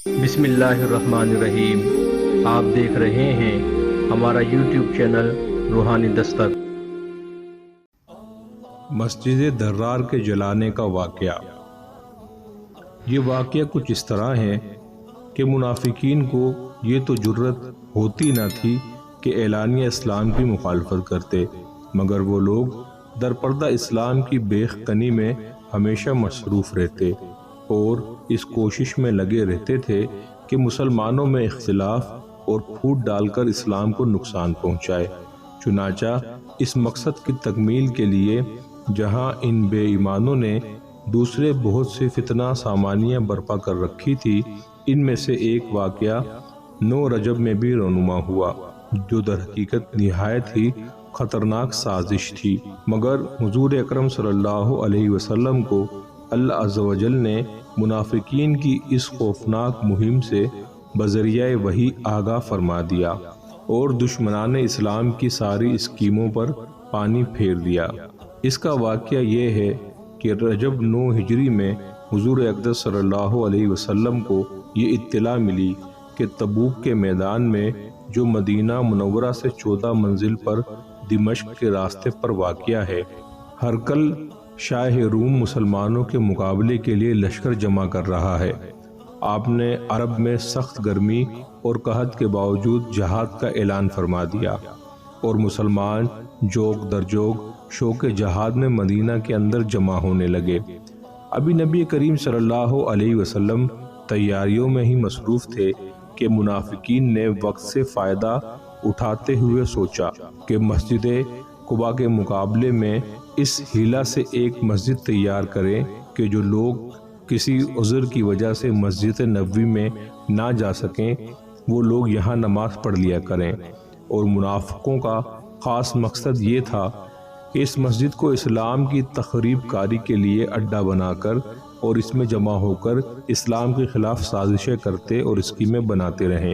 بسم اللہ الرحمن الرحیم۔ آپ دیکھ رہے ہیں ہمارا یوٹیوب چینل روحانی دستک۔ مسجد درار کے جلانے کا واقعہ۔ یہ واقعہ کچھ اس طرح ہے کہ منافقین کو یہ تو جرت ہوتی نہ تھی کہ اعلانیہ اسلام کی مخالفت کرتے، مگر وہ لوگ درپردہ اسلام کی بیخ کنی میں ہمیشہ مصروف رہتے اور اس کوشش میں لگے رہتے تھے کہ مسلمانوں میں اختلاف اور پھوٹ ڈال کر اسلام کو نقصان پہنچائے۔ چنانچہ اس مقصد کی تکمیل کے لیے جہاں ان بے ایمانوں نے دوسرے بہت سے فتنہ سامانیاں برپا کر رکھی تھی، ان میں سے ایک واقعہ 9 رجب میں بھی رونما ہوا، جو در حقیقت نہایت ہی خطرناک سازش تھی، مگر حضور اکرم صلی اللہ علیہ وسلم کو اللہ عز و جل نے منافقین کی اس خوفناک مہم سے بذریعہ وحی آگاہ فرما دیا اور دشمنان اسلام کی ساری اسکیموں پر پانی پھیر دیا۔ اس کا واقعہ یہ ہے کہ رجب 9 ہجری میں حضور اقدس صلی اللہ علیہ وسلم کو یہ اطلاع ملی کہ تبوک کے میدان میں، جو مدینہ منورہ سے 14 منزل پر دمشق کے راستے پر واقع ہے، ہرقل شاہ روم مسلمانوں کے مقابلے کے لیے لشکر جمع کر رہا ہے۔ آپ نے عرب میں سخت گرمی اور قحط کے باوجود جہاد کا اعلان فرما دیا اور مسلمان جوگ در جوگ شوق جہاد میں مدینہ کے اندر جمع ہونے لگے۔ ابھی نبی کریم صلی اللہ علیہ وسلم تیاریوں میں ہی مصروف تھے کہ منافقین نے وقت سے فائدہ اٹھاتے ہوئے سوچا کہ مسجد قباء کے مقابلے میں اس حیلہ سے ایک مسجد تیار کریں کہ جو لوگ کسی عذر کی وجہ سے مسجد نبوی میں نہ جا سکیں، وہ لوگ یہاں نماز پڑھ لیا کریں۔ اور منافقوں کا خاص مقصد یہ تھا کہ اس مسجد کو اسلام کی تخریب کاری کے لیے اڈا بنا کر اور اس میں جمع ہو کر اسلام کے خلاف سازشیں کرتے اور اسکیمیں بناتے رہیں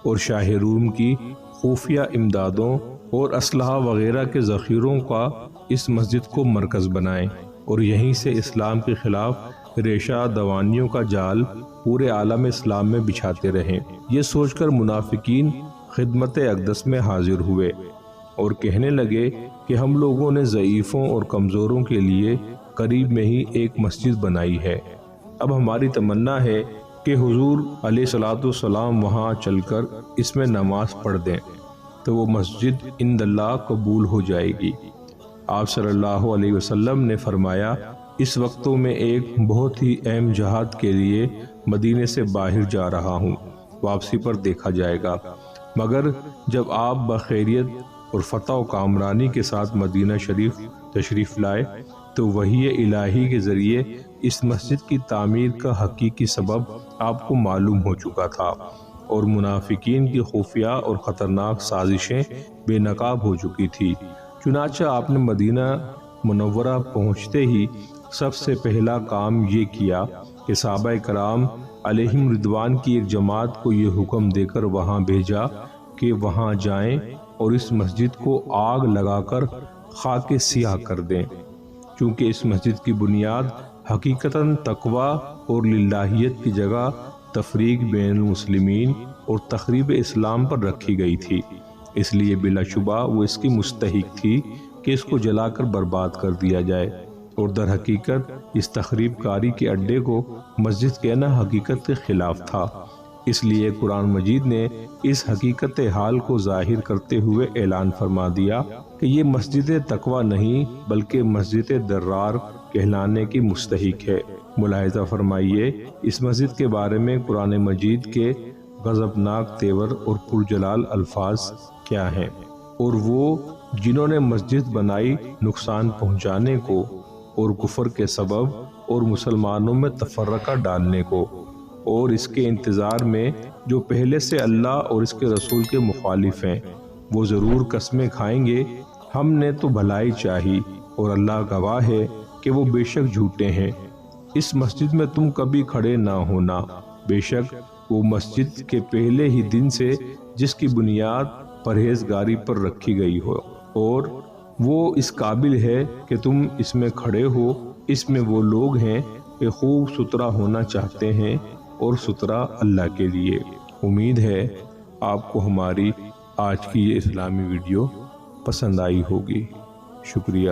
اور شاہ روم کی خفیہ امدادوں اور اسلحہ وغیرہ کے ذخیروں کا اس مسجد کو مرکز بنائیں اور یہیں سے اسلام کے خلاف ریشہ دوانیوں کا جال پورے عالم اسلام میں بچھاتے رہیں۔ یہ سوچ کر منافقین خدمت اقدس میں حاضر ہوئے اور کہنے لگے کہ ہم لوگوں نے ضعیفوں اور کمزوروں کے لیے قریب میں ہی ایک مسجد بنائی ہے، اب ہماری تمنا ہے کہ حضور علیہ الصلوۃ والسلام وہاں چل کر اس میں نماز پڑھ دیں تو وہ مسجد عند اللہ قبول ہو جائے گی۔ آپ صلی اللہ علیہ وسلم نے فرمایا، اس وقتوں میں ایک بہت ہی اہم جہاد کے لیے مدینے سے باہر جا رہا ہوں، واپسی پر دیکھا جائے گا، مگر جب آپ بخیریت اور فتح و کامرانی کے ساتھ مدینہ شریف تشریف لائے تو وحی الہی کے ذریعے اس مسجد کی تعمیر کا حقیقی سبب آپ کو معلوم ہو چکا تھا اور منافقین کی خفیہ اور خطرناک سازشیں بے نقاب ہو چکی تھی۔ چنانچہ آپ نے مدینہ منورہ پہنچتے ہی سب سے پہلا کام یہ کیا کہ صحابہ کرام علیہم رضوان کی ایک جماعت کو یہ حکم دے کر وہاں بھیجا کہ وہاں جائیں اور اس مسجد کو آگ لگا کر خاک سیاہ کر دیں، چونکہ اس مسجد کی بنیاد حقیقتاً تقوی اور للہیت کی جگہ تفریق بین المسلمین اور تخریب اسلام پر رکھی گئی تھی، اس لیے بلا شبہ وہ اس کی مستحق تھی کہ اس کو جلا کر برباد کر دیا جائے، اور در حقیقت اس تخریب کاری کے اڈے کو مسجد کہنا حقیقت کے خلاف تھا۔ اس لیے قرآن مجید نے اس حقیقت حال کو ظاہر کرتے ہوئے اعلان فرما دیا کہ یہ مسجد تقوی نہیں بلکہ مسجد درار کہلانے کی مستحق ہے۔ ملاحظہ فرمائیے اس مسجد کے بارے میں قرآن مجید کے غضبناک تیور اور پرجلال الفاظ کیا ہیں، اور وہ جنہوں نے مسجد بنائی نقصان پہنچانے کو اور کفر کے سبب اور مسلمانوں میں تفرقہ ڈالنے کو، اور اس کے انتظار میں جو پہلے سے اللہ اور اس کے رسول کے مخالف ہیں، وہ ضرور قسمیں کھائیں گے ہم نے تو بھلائی چاہی اور اللہ گواہ ہے کہ وہ بے شک جھوٹے ہیں۔ اس مسجد میں تم کبھی کھڑے نہ ہونا، بے شک وہ مسجد کے پہلے ہی دن سے جس کی بنیاد پرہیزگاری پر رکھی گئی ہو اور وہ اس قابل ہے کہ تم اس میں کھڑے ہو، اس میں وہ لوگ ہیں کہ خوب ستھرا ہونا چاہتے ہیں اور ستھرا اللہ کے لیے۔ امید ہے آپ کو ہماری آج کی یہ اسلامی ویڈیو پسند آئی ہوگی۔ شکریہ۔